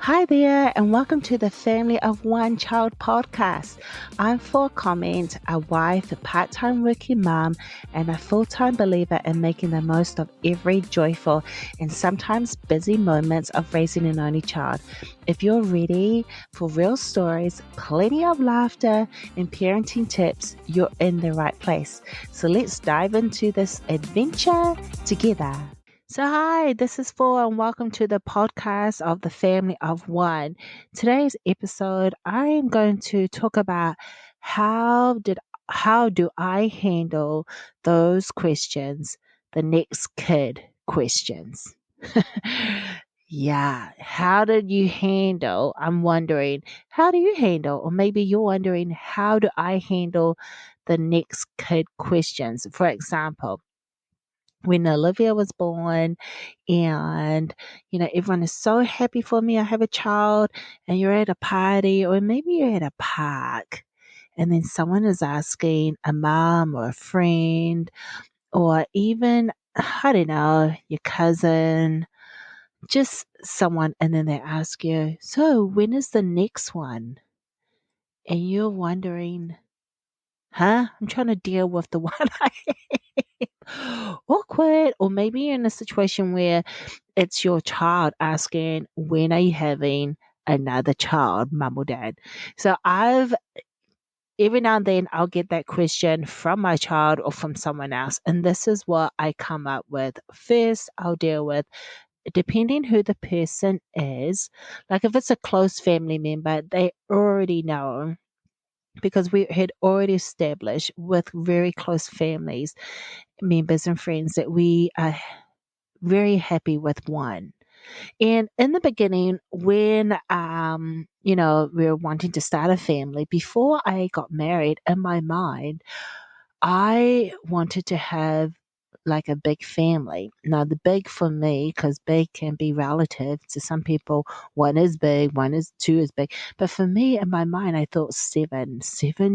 Hi there, and welcome to the Family of One Child podcast. I'm FOA Comment, a wife, a part-time working mom, and a full-time believer in making the most of every joyful and sometimes busy moments of raising an only child. If you're ready for real stories, plenty of laughter, and parenting tips, you're in the right place. So let's dive into this adventure together. So, hi, this is Paul, and welcome to the podcast of the Family of One. Today's episode, I am going to talk about how do I handle those questions, the next kid questions. Yeah, how did you handle? I'm wondering, how do you handle? Or maybe you're wondering, how do I handle the next kid questions? For example, when Olivia was born and everyone is so happy for me, I have a child, and you're at a party or maybe you're at a park, and then someone is asking a mom or a friend or even, I don't know, your cousin, just someone, and then they ask you, so when is the next one? And you're wondering, I'm trying to deal with the one I awkward. Or maybe you're in a situation where it's your child asking, when are you having another child, mum or dad? So every now and then I'll get that question from my child or from someone else. And this is what I come up with. First, I'll deal with, depending who the person is. Like if it's a close family member, they already know, because we had already established with very close families, members and friends, that we are very happy with one. And in the beginning, when we were wanting to start a family, before I got married, in my mind, I wanted to have like a big family. Now, the big for me, because big can be relative to some people. One is big, two is big. But for me, in my mind, I thought seven children.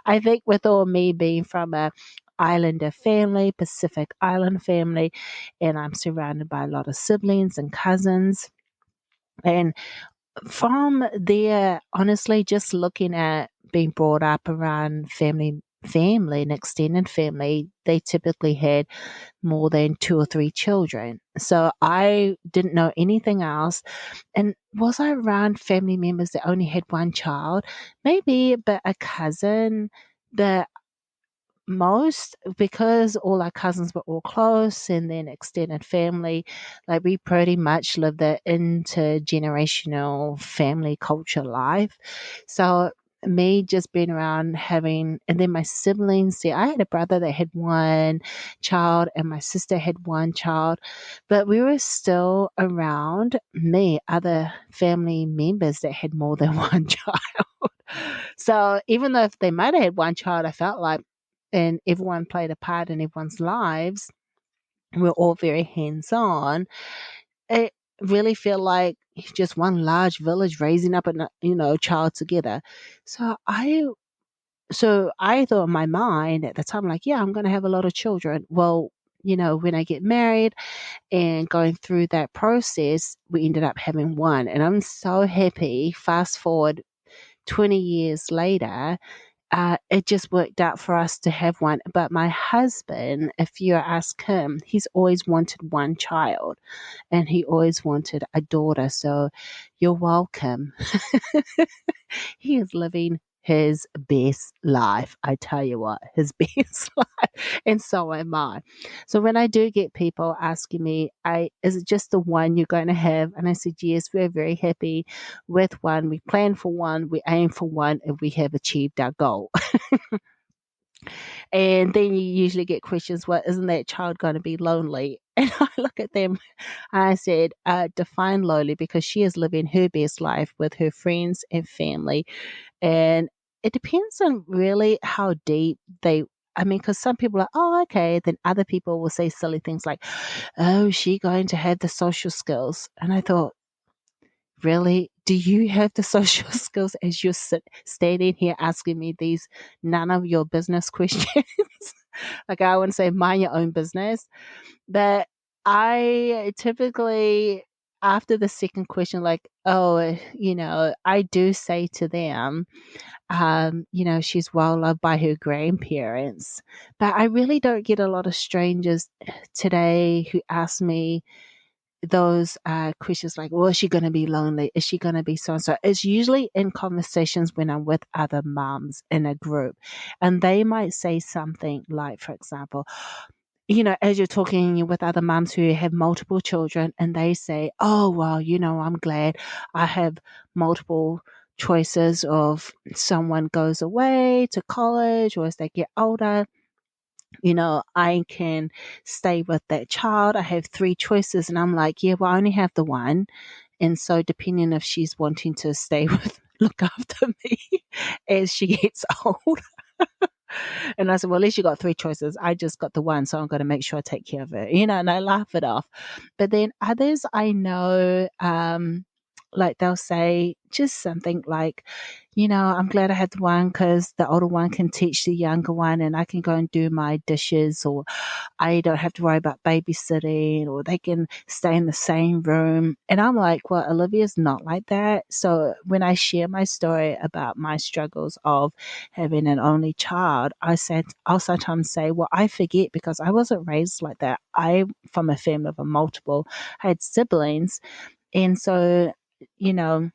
I think with all me being from a Islander family, Pacific Island family, and I'm surrounded by a lot of siblings and cousins. And from there, honestly, just looking at being brought up around family and extended family, they typically had more than two or three children. So I didn't know anything else. And was I around family members that only had one child? Maybe, but a cousin. But most, because all our cousins were all close and then extended family, like we pretty much lived the intergenerational family culture life. So me just being around having, and then my siblings, see, I had a brother that had one child and my sister had one child, but we were still around other family members that had more than one child. So even though if they might have had one child, I felt like, and everyone played a part in everyone's lives, we're all very hands-on, it really felt like just one large village raising up a child together. So I thought in my mind at the time, like, yeah, I'm going to have a lot of children. Well, when I get married and going through that process, we ended up having one, and I'm so happy. Fast forward 20 years later, it just worked out for us to have one. But my husband, if you ask him, he's always wanted one child and he always wanted a daughter. So you're welcome. He is living his best life. I tell you what, his best life. And so am I. So when I do get people asking me, is it just the one you're going to have? And I said, yes, we're very happy with one. We plan for one, we aim for one, and we have achieved our goal. And then you usually get questions, well, isn't that child going to be lonely? And I look at them and I said, define lonely, because she is living her best life with her friends and family. And it depends on really how deep because some people are, oh, okay. Then other people will say silly things like, oh, is she going to have the social skills? And I thought, really? Do you have the social skills as you're standing here asking me these none of your business questions? Like, I wouldn't say mind your own business, but I typically, after the second question, like, oh, I do say to them, she's well loved by her grandparents. But I really don't get a lot of strangers today who ask me those questions like, well, is she going to be lonely? Is she going to be so and so? It's usually in conversations when I'm with other moms in a group, and they might say something like, for example, as you're talking with other moms who have multiple children, and they say, oh, well, I'm glad I have multiple choices of someone goes away to college or as they get older. I can stay with that child. I have three choices. And I'm like, yeah, well, I only have the one. And so depending if she's wanting to stay with, look after me as she gets old. And I said, well, at least you got three choices. I just got the one, so I'm going to make sure I take care of her, and I laugh it off. But then others I know, like they'll say just something like, I'm glad I had the one because the older one can teach the younger one and I can go and do my dishes, or I don't have to worry about babysitting, or they can stay in the same room. And I'm like, well, Olivia's not like that. So when I share my story about my struggles of having an only child, I'll sometimes say, well, I forget because I wasn't raised like that. I'm from a family of multiple, I had siblings. And so, you know,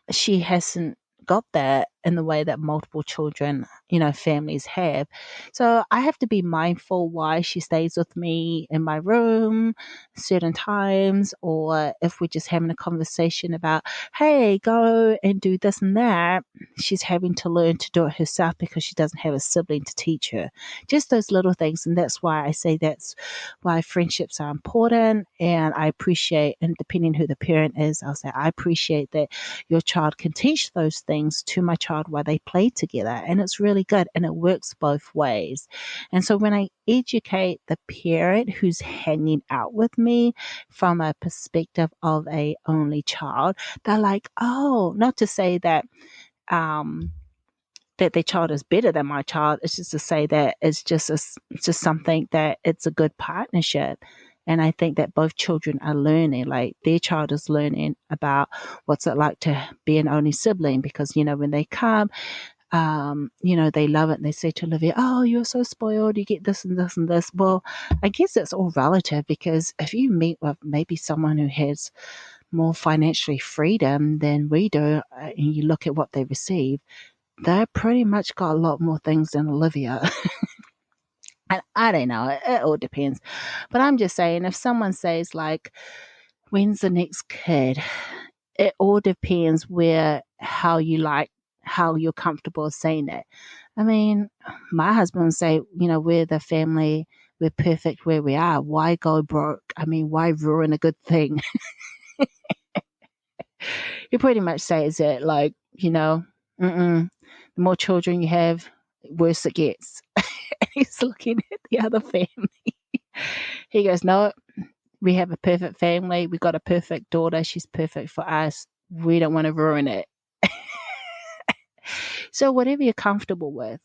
she hasn't got that in the way that multiple children, families have. So I have to be mindful why she stays with me in my room certain times, or if we're just having a conversation about, hey, go and do this and that, she's having to learn to do it herself because she doesn't have a sibling to teach her. Just those little things. And that's why I say that's why friendships are important. And I appreciate, and depending who the parent is, I'll say, I appreciate that your child can teach those things to my child while they play together. And it's really good and it works both ways. And so when I educate the parent who's hanging out with me from a perspective of a only child, they're like, oh, not to say that that their child is better than my child. It's just to say that it's just something that it's a good partnership. And I think that both children are learning, like their child is learning about what's it like to be an only sibling, because, when they come, they love it and they say to Olivia, oh, you're so spoiled, you get this and this and this. Well, I guess it's all relative, because if you meet with maybe someone who has more financially freedom than we do, and you look at what they receive, they pretty much got a lot more things than Olivia. And I don't know, it all depends. But I'm just saying, if someone says, like, when's the next kid? It all depends how you're comfortable saying it. I mean, my husband would say, we're the family, we're perfect where we are. Why go broke? I mean, why ruin a good thing? He pretty much says it like, the more children you have, worse it gets. He's looking at the other family. He goes, no, we have a perfect family. We got a perfect daughter. She's perfect for us. We don't want to ruin it. So whatever you're comfortable with.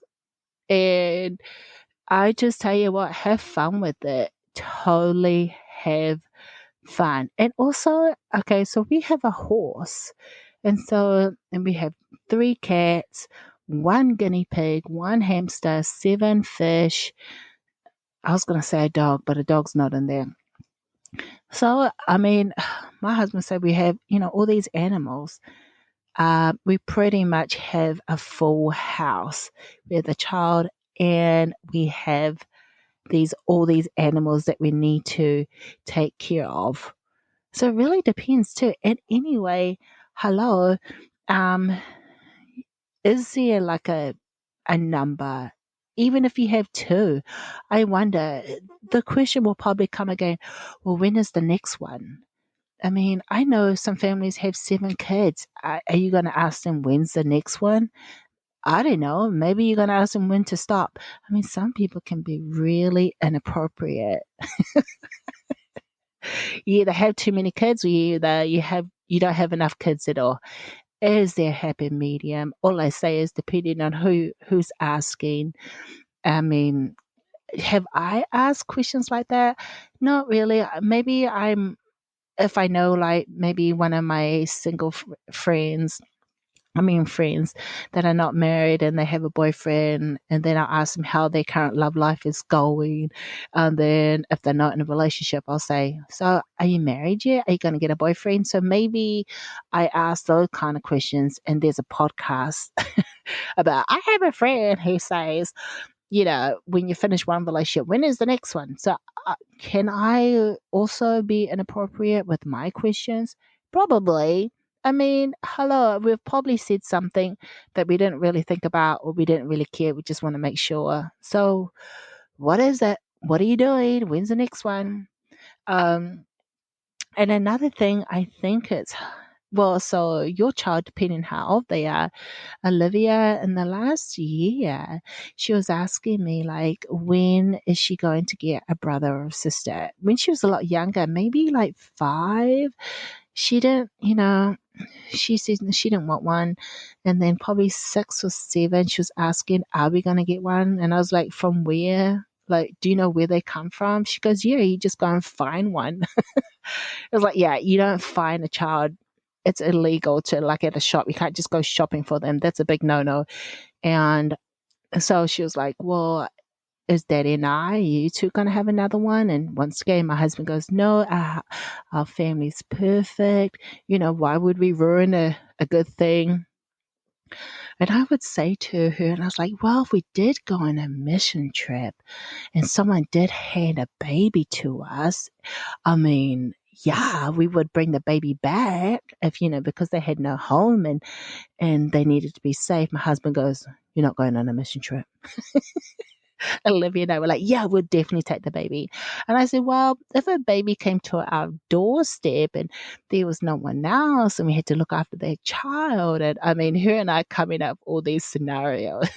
And I just tell you what, have fun with it. Totally have fun. And also, okay, so we have a horse. And we have 3 cats, 1 guinea pig, 1 hamster, 7 fish. I was going to say a dog, but a dog's not in there. So, I mean, my husband said we have, all these animals. We pretty much have a full house. We have the child and we have all these animals that we need to take care of. So it really depends too. And anyway, hello, um, is there like a number? Even if you have 2, I wonder, the question will probably come again, well, when is the next one? I mean, I know some families have 7 kids. Are you going to ask them when's the next one? I don't know. Maybe you're going to ask them when to stop. I mean, some people can be really inappropriate. You either have too many kids, or you don't have enough kids at all. Is there a happy medium? All I say is, depending on who's asking. I mean, have I asked questions like that? Not really. Maybe I'm if I know, like, maybe one of my single friends, friends that are not married and they have a boyfriend, and then I'll ask them how their current love life is going. And then if they're not in a relationship, I'll say, so are you married yet? Are you going to get a boyfriend? So maybe I ask those kind of questions. And there's a podcast about, I have a friend who says, when you finish one relationship, when is the next one? So can I also be inappropriate with my questions? Probably. Hello, we've probably said something that we didn't really think about or we didn't really care. We just want to make sure. So, what is it? What are you doing? When's the next one? Um, and another thing, I think it's, well, so your child, depending how old they are, Olivia, in the last year, she was asking me, like, when is she going to get a brother or sister? When she was a lot younger, maybe like 5, she didn't, she said she didn't want one. And then probably 6 or 7, she was asking, are we going to get one? And I was like, from where? Like, do you know where they come from? She goes, yeah, you just go and find one. I was like, yeah, you don't find a child. It's illegal to, like, at a shop. You can't just go shopping for them. That's a big no-no. And so she was like, well, is Daddy and you two going to have another one? And once again, my husband goes, no, our family's perfect. Why would we ruin a good thing? And I would say to her, and I was like, well, if we did go on a mission trip and someone did hand a baby to us, yeah, we would bring the baby back if, because they had no home and they needed to be safe. My husband goes, you're not going on a mission trip. Olivia and I were like, yeah, we'll definitely take the baby. And I said, well, if a baby came to our doorstep and there was no one else and we had to look after their child, and her and I coming up all these scenarios.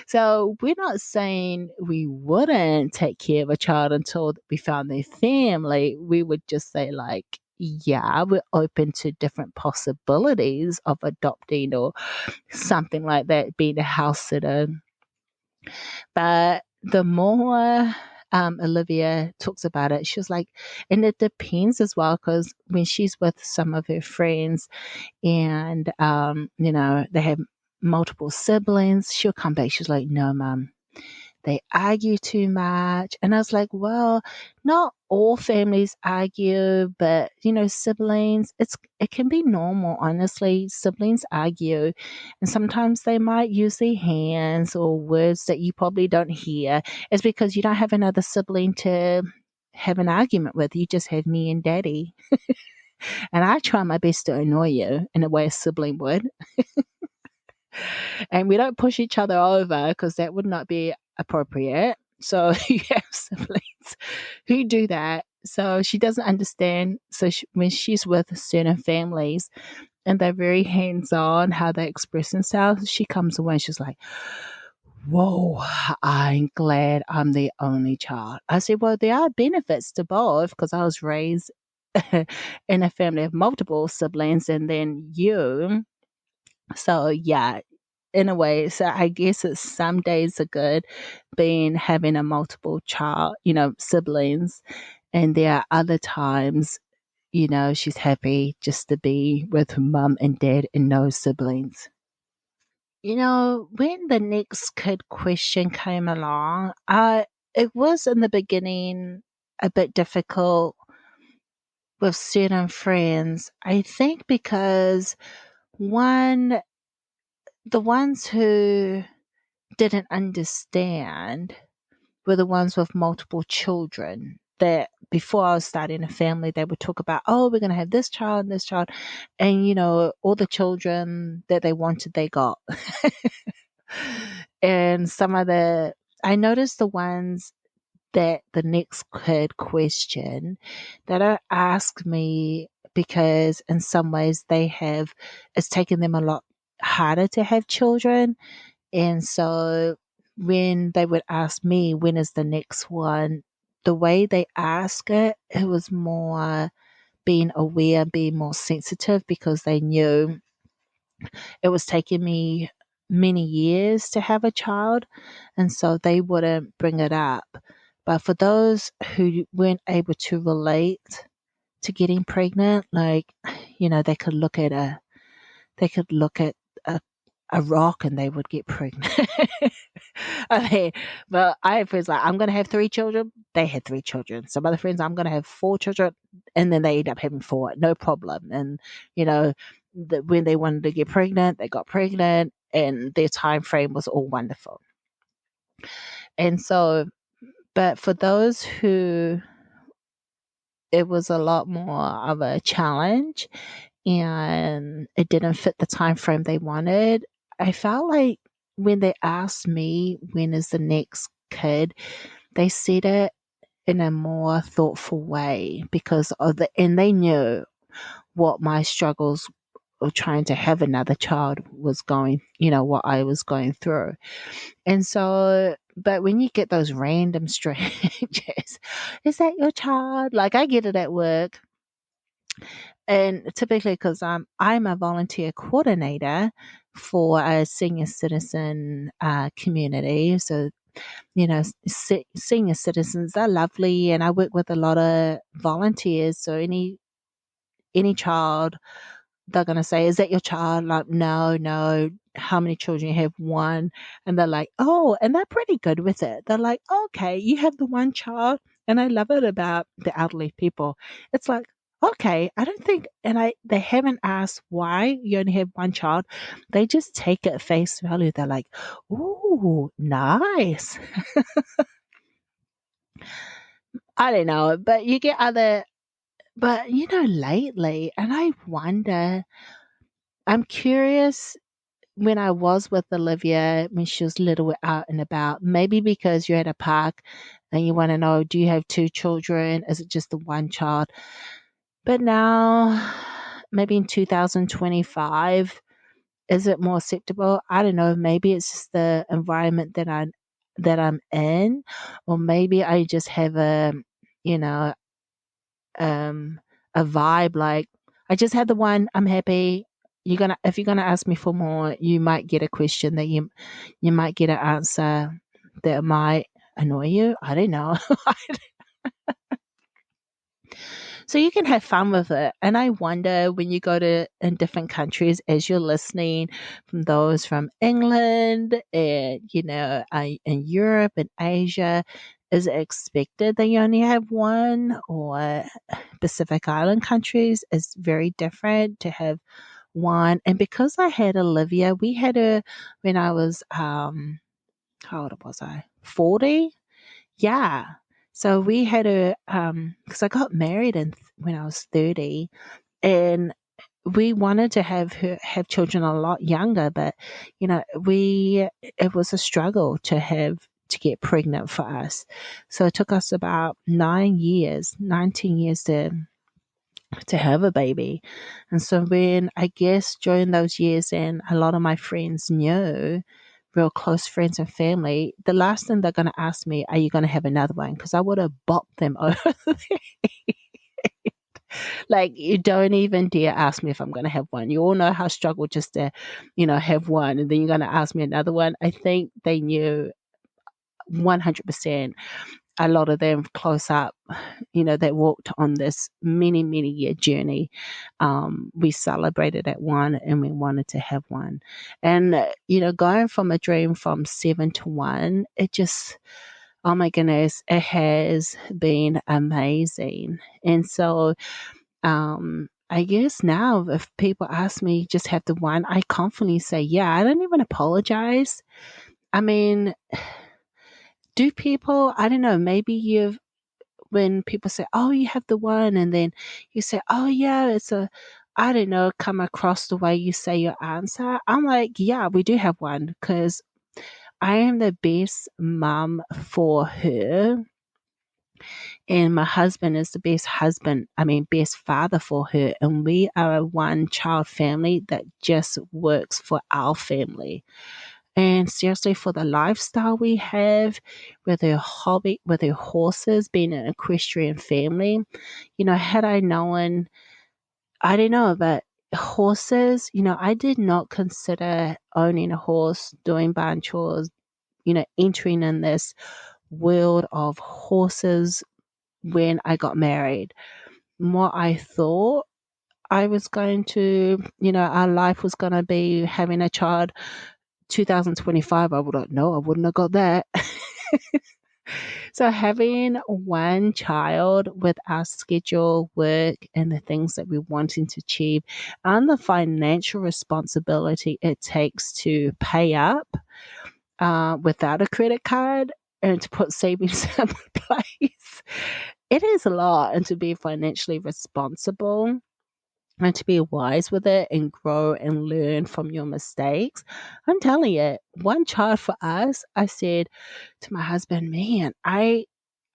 So we're not saying we wouldn't take care of a child until we found their family. We would just say, like, yeah, we're open to different possibilities of adopting or something like that, being a house sitter. But the more Olivia talks about it, she was like, and it depends as well, because when she's with some of her friends and, they have multiple siblings, she'll come back. She's like, no, Mum, they argue too much. And I was like, well, not all families argue, but siblings, it can be normal, honestly. Siblings argue, and sometimes they might use their hands or words that you probably don't hear. It's because you don't have another sibling to have an argument with. You just have me and Daddy. And I try my best to annoy you in a way a sibling would. And we don't push each other over because that would not be appropriate. So you have siblings who do that. So she doesn't understand. So when she's with certain families and they're very hands-on how they express themselves, she comes away and she's like, whoa, I'm glad I'm the only child. I said, well, there are benefits to both because I was raised in a family of multiple siblings and then you. So yeah, in a way, so I guess it's some days are good being having a multiple child, siblings, and there are other times, she's happy just to be with Mum and Dad and no siblings. When the next kid question came along, it was in the beginning a bit difficult with certain friends. I think because one, the ones who didn't understand were the ones with multiple children that before I was starting a family, they would talk about, oh, we're going to have this child and this child. And, all the children that they wanted, they got. And I noticed the ones that the next kid question that are asked me because in some ways it's taken them a lot harder to have children. And so when they would ask me, when is the next one? The way they ask it, it was more being aware, being more sensitive because they knew it was taking me many years to have a child. And so they wouldn't bring it up. But for those who weren't able to relate to getting pregnant. Like, they could look at a, a rock and they would get pregnant. I mean, but I have friends like, I'm going to have 3 children. They had 3 children. Some other friends, I'm going to have 4 children. And then they end up having 4, no problem. And, when they wanted to get pregnant, they got pregnant and their time frame was all wonderful. And so, but for those who it was a lot more of a challenge and it didn't fit the time frame they wanted, I felt like when they asked me when is the next kid, they said it in a more thoughtful way because and they knew what my struggles of trying to have another child was going, what I was going through. And so, but when you get those random strangers, is that your child? Like I get it at work. And typically, because I'm a volunteer coordinator for a senior citizen community, so senior citizens are lovely, and I work with a lot of volunteers. So any child, they're going to say, is that your child? Like, no. How many children you have? 1. And they're like, oh, and they're pretty good with it. They're like, okay, you have the 1 child. And I love it about the elderly people. It's like, okay, I don't think, they haven't asked why you only have 1 child. They just take it at face value. They're like, ooh, nice. I don't know, but you get but lately, and I wonder, I'm curious when I was with Olivia when she was little out and about, maybe because you're at a park and you want to know, do you have 2 children? Is it just the 1 child? But now, maybe in 2025, is it more acceptable? I don't know. Maybe it's just the environment that I'm in, or maybe I just have you know, a vibe like I just had the 1. I'm happy. If you're gonna ask me for more, you might get a question that you might get an answer that might annoy you. I don't know. So you can have fun with it. And I wonder when you go to in different countries as you're listening from those from England and in Europe and Asia, is it expected that you only have 1, or Pacific Island countries is very different to have 1? And because I had Olivia, we had her when I was how old was I? 40? Yeah. So we had her because I got married when I was 30, and we wanted to have children a lot younger, but it was a struggle to get pregnant for us. So it took us about 19 years to have a baby. And so when I guess during those years, and a lot of my friends knew, real close friends and family, the last thing they're going to ask me, are you going to have another one? Because I would have bopped them over there. Like, you don't even dare ask me if I'm going to have one. You all know how I struggle just to, have one. And then you're going to ask me another one. I think they knew 100%. A lot of them close up, they walked on this many, many year journey. We celebrated at 1 and we wanted to have 1. And, going from a dream from 7 to 1, it just, oh my goodness, it has been amazing. And so, I guess now if people ask me just have the 1, I confidently say, yeah, I don't even apologize. I mean, do people, I don't know, maybe when people say, oh, you have the 1, and then you say, oh, yeah, I don't know, come across the way you say your answer. I'm like, yeah, we do have 1 because I am the best mum for her. And my husband is the best father for her. And we are a 1-child family that just works for our family. And seriously, for the lifestyle we have, with her hobby, with her horses, being an equestrian family, had I known, I don't know, but horses, I did not consider owning a horse, doing barn chores, entering in this world of horses when I got married. what I thought I was going to, our life was going to be having a child 2025. I wouldn't know. I wouldn't have got that. So having one child with our schedule, work, and the things that we're wanting to achieve, and the financial responsibility it takes to pay up without a credit card and to put savings in place, it is a lot. And to be financially responsible and to be wise with it and grow and learn from your mistakes. I'm telling you, one child for us, I said to my husband, man, I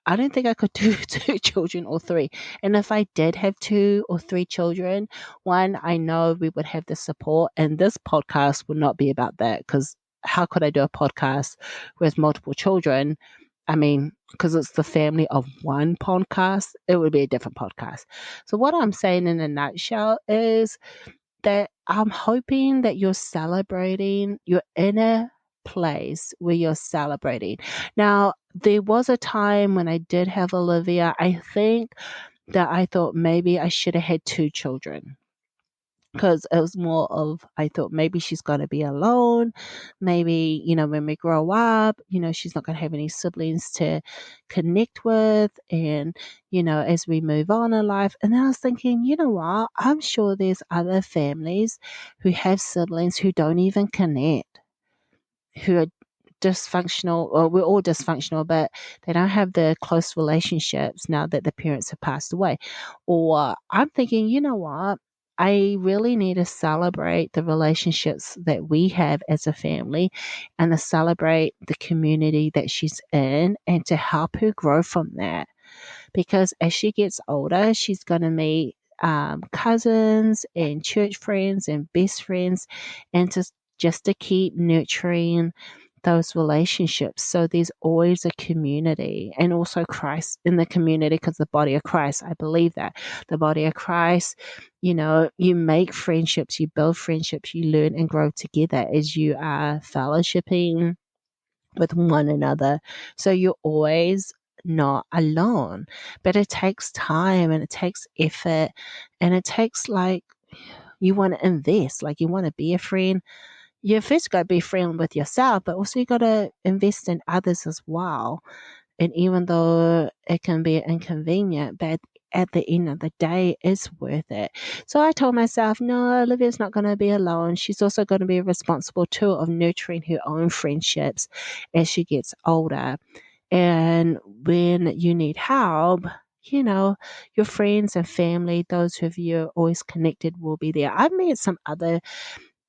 don't think I could do two children or three. And if I did have two or three children, one, I know we would have the support. And this podcast would not be about that because how could I do a podcast with multiple children? I mean, because it's the family of one podcast, it would be a different podcast. So, what I'm saying in a nutshell is that I'm hoping that you're celebrating your inner place where you're celebrating. Now, there was a time when I did have Olivia, I think that I thought maybe I should have had two children because it was more of I thought maybe she's going to be alone. Maybe, when we grow up, she's not going to have any siblings to connect with. And, as we move on in life. And then I was thinking, you know what? I'm sure there's other families who have siblings who don't even connect, who are dysfunctional, or we're all dysfunctional, but they don't have the close relationships now that the parents have passed away. Or I'm thinking, you know what? I really need to celebrate the relationships that we have as a family and to celebrate the community that she's in and to help her grow from that. Because as she gets older, she's going to meet cousins and church friends and best friends, and just to keep nurturing those relationships. So there's always a community and also Christ in the community because the body of Christ, I believe that the body of Christ, you make friendships, you build friendships, you learn and grow together as you are fellowshipping with one another. So you're always not alone. But it takes time and it takes effort and it takes you want to invest, like you want to be a friend. You first got to be a friend with yourself, but also you got to invest in others as well. And even though it can be inconvenient, but at the end of the day, it's worth it. So I told myself, no, Olivia's not going to be alone. She's also going to be responsible too of nurturing her own friendships as she gets older. And when you need help, your friends and family, those who you're always connected will be there. I've met some other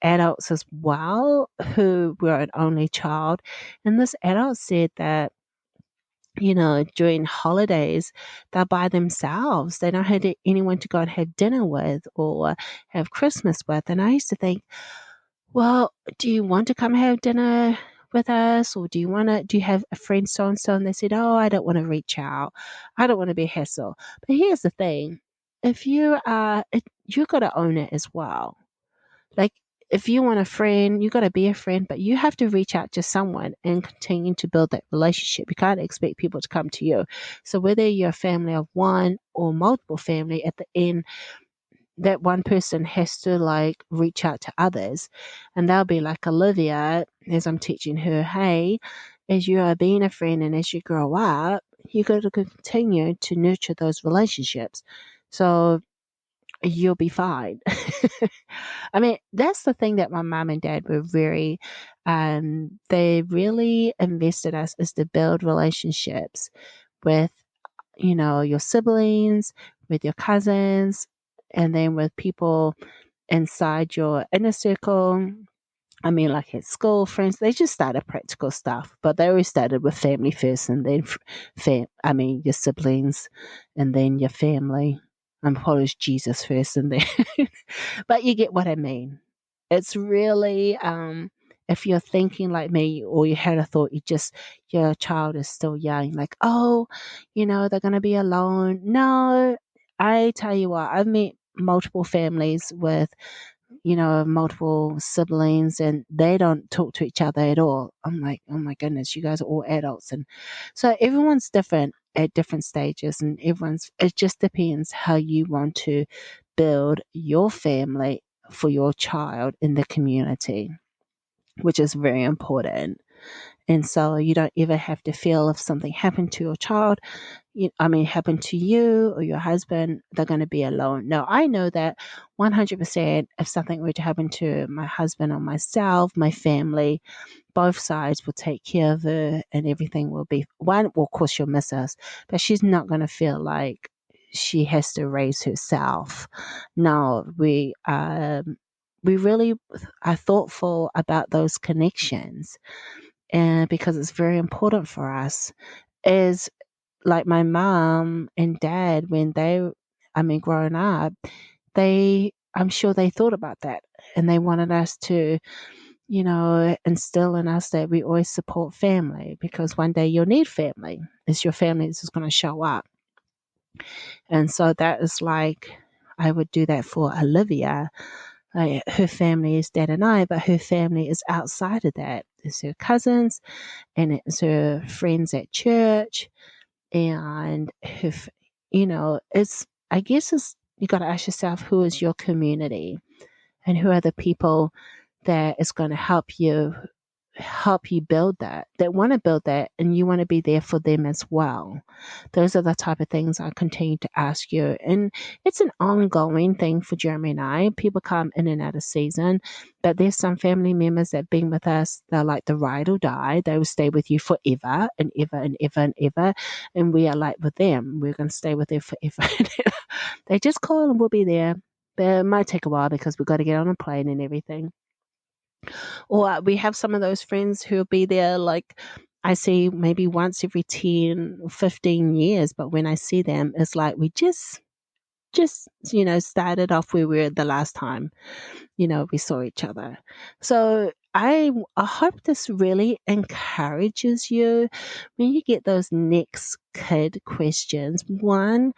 adults as well who were an only child. And this adult said that during holidays, they're by themselves. They don't have anyone to go and have dinner with or have Christmas with. And I used to think, well, do you want to come have dinner with us? Or do you have a friend so and so? And they said, oh, I don't want to reach out. I don't want to be a hassle. But here's the thing. If you got to own it as well. Like, if you want a friend, you got to be a friend, but you have to reach out to someone and continue to build that relationship. You can't expect people to come to you. So whether you're a family of one or multiple family, at the end, that one person has to reach out to others. And they'll be like Olivia, as I'm teaching her, hey, as you are being a friend and as you grow up, you got to continue to nurture those relationships. So you'll be fine. I mean, that's the thing that my mom and dad were they really invested us is to build relationships with, your siblings, with your cousins, and then with people inside your inner circle. I mean, like at school, friends, they just started practical stuff, but they always started with family first and then, your siblings and then your family. And probably Jesus first and then, but you get what I mean. It's really, if you're thinking like me or you had a thought, your child is still young, like, oh, they're going to be alone. No, I tell you what, I've met multiple families with multiple siblings and they don't talk to each other at all. I'm like, oh my goodness, you guys are all adults. And so everyone's different at different stages, and it just depends how you want to build your family for your child in the community, which is very important. And so you don't ever have to feel if something happened to your child, happened to you or your husband, they're going to be alone. No, I know that 100% if something were to happen to my husband or myself, my family, both sides will take care of her and everything will be one. Well, of course, she'll miss us, but she's not going to feel like she has to raise herself. No, we really are thoughtful about those connections, and because it's very important for us. Is like my mom and dad, when growing up, I'm sure they thought about that, and they wanted us to, instill in us that we always support family, because one day you'll need family. It's your family that's just going to show up. And so that is like, I would do that for Olivia. Her family is dad and I, but her family is outside of that. It's her cousins and it's her friends at church. And if, I guess you got to ask yourself, who is your community and who are the people that is going to help you build that want to build that, and you want to be there for them as well. Those are the type of things I continue to ask you. And it's an ongoing thing for Jeremy and I. People come in and out of season, but there's some family members that have been with us. They're like the ride or die. They will stay with you forever and ever and ever and ever. And we are like with them. We're going to stay with them forever and ever. They just call and we'll be there. But it might take a while because we've got to get on a plane and everything. Or we have some of those friends who'll be there, like I see maybe once every 10 or 15 years. But when I see them, it's like we just started off where we were the last time, we saw each other. So I hope this really encourages you when you get those next kid questions. One,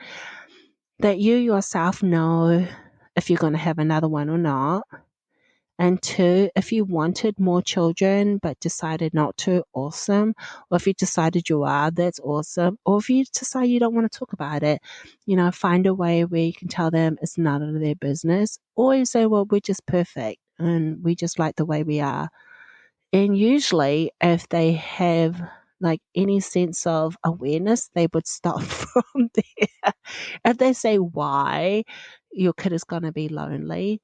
that you yourself know if you're going to have another one or not. And two, if you wanted more children but decided not to, awesome. Or if you decided you are, that's awesome. Or if you decide you don't want to talk about it, find a way where you can tell them it's none of their business. Or you say, well, we're just perfect and we just like the way we are. And usually, if they have like any sense of awareness, they would stop from there. If they say why your kid is going to be lonely,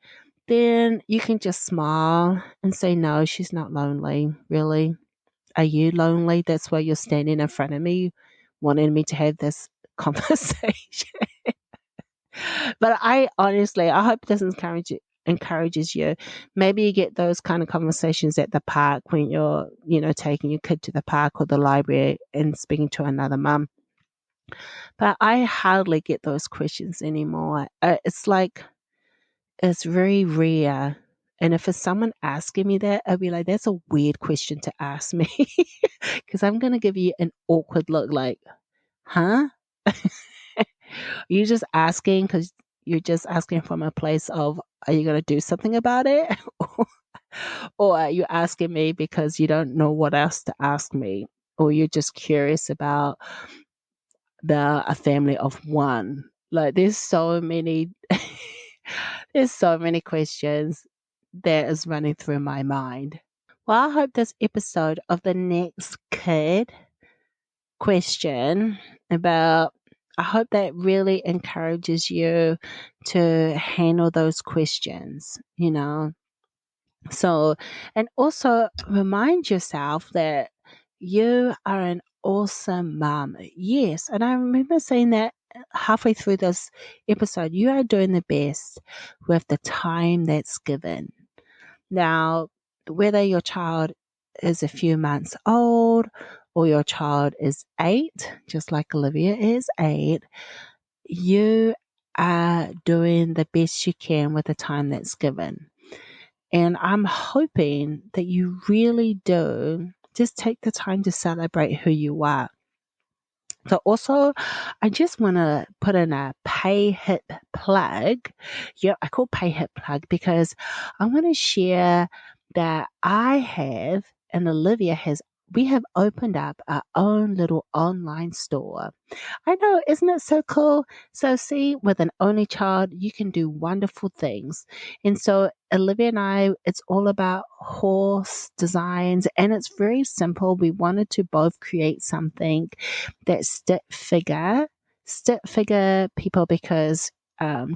then you can just smile and say, no, she's not lonely. Really? Are you lonely? That's why you're standing in front of me, wanting me to have this conversation. But I hope this encourages you. Maybe you get those kind of conversations at the park when you're, taking your kid to the park or the library and speaking to another mum. But I hardly get those questions anymore. It's very rare. And if it's someone asking me that, I'll be like, that's a weird question to ask me. Because I'm going to give you an awkward look like, huh? You're just asking because you're just asking from a place of, are you going to do something about it? Or are you asking me because you don't know what else to ask me? Or you're just curious about a family of one? Like there's so many, there's so many questions that is running through my mind. Well, I hope this episode of the next kid question about, I hope that really encourages you to handle those questions, So, and also remind yourself that you are an awesome mom. Yes. And I remember saying that halfway through this episode, you are doing the best with the time that's given. Now, whether your child is a few months old or your child is 8, just like Olivia is 8, you are doing the best you can with the time that's given. And I'm hoping that you really do just take the time to celebrate who you are. So also, I just want to put in a pay hip plug. Yeah, I call pay hip plug because I want to share that I have and Olivia has. We have opened up our own little online store. I know, isn't it so cool? So, see, with an only child, you can do wonderful things. And so, Olivia and I, it's all about horse designs, and it's very simple. We wanted to both create something that stick figure people because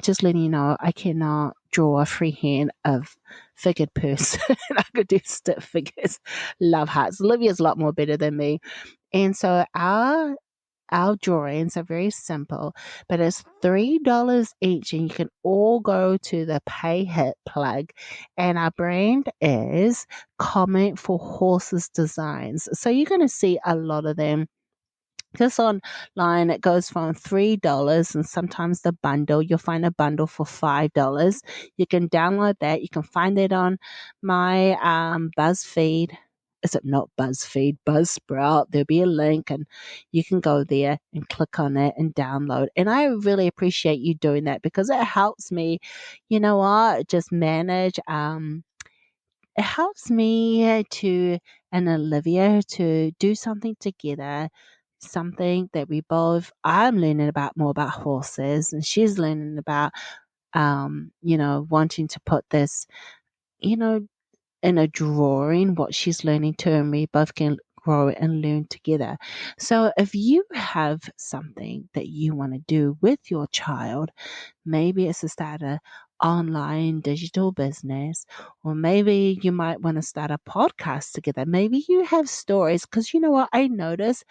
just letting you know, I cannot draw a freehand of figured person. I could do stick figures, love hearts. Olivia's a lot more better than me. And so our drawings are very simple, but it's $3 each, and you can all go to the Pay Hit plug. And our brand is Comment for Horses Designs. So you're going to see a lot of them just online. It goes from $3, and sometimes the bundle, you'll find a bundle for $5. You can download that. You can find it on my BuzzFeed. Is it not BuzzFeed? Buzzsprout. There'll be a link, and you can go there and click on it and download. And I really appreciate you doing that because it helps me, you know what, just manage. It helps me to and Olivia to do something together, something that we both. I'm learning about more about horses, and she's learning about, wanting to put this, you know, in a drawing, what she's learning too, and we both can grow and learn together. So if you have something that you want to do with your child, maybe it's to start a online digital business, or maybe you might want to start a podcast together. Maybe you have stories, because you know what I notice,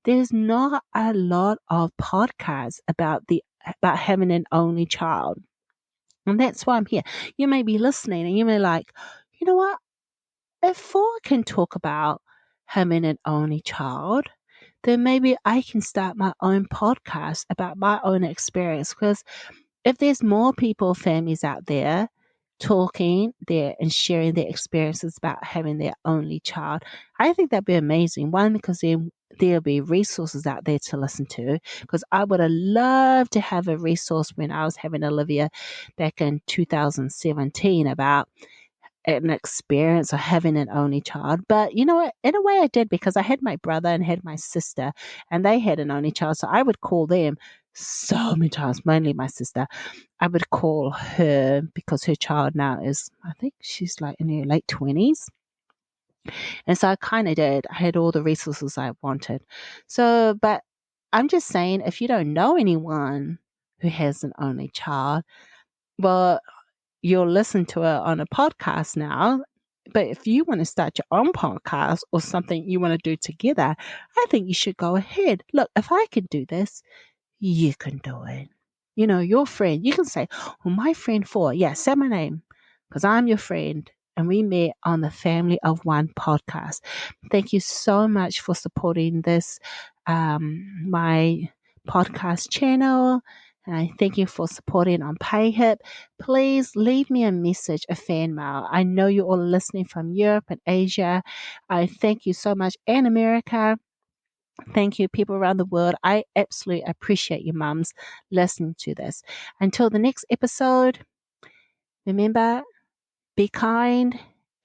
there's not a lot of podcasts about having an only child. And that's why I'm here. You may be listening and you may like, you know what? If four can talk about having an only child, then maybe I can start my own podcast about my own experience. Because if there's more people, families out there talking there and sharing their experiences about having their only child, I think that'd be amazing. One, because then there'll be resources out there to listen to. Because I would have loved to have a resource when I was having Olivia back in 2017 about an experience of having an only child. But you know what? In a way, I did, because I had my brother and had my sister, and they had an only child. So I would call them so many times, mainly my sister. I would call her because her child now is, I think she's like in her late 20s. And so I kind of did. I had all the resources I wanted. So, but I'm just saying, if you don't know anyone who has an only child, well, you'll listen to it on a podcast now. But if you want to start your own podcast or something you want to do together, I think you should go ahead. Look, if I can do this, you can do it. You know, your friend, you can say, well, my friend four, yeah, say my name because I'm your friend. And we met on the Family of One podcast. Thank you so much for supporting this, my podcast channel. And I thank you for supporting on PayHip. Please leave me a message, a fan mail. I know you're all listening from Europe and Asia. I thank you so much. And America. Thank you, people around the world. I absolutely appreciate you, mums, listening to this. Until the next episode, remember, be kind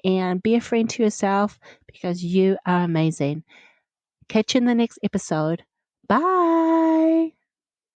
and be a friend to yourself because you are amazing. Catch you in the next episode. Bye.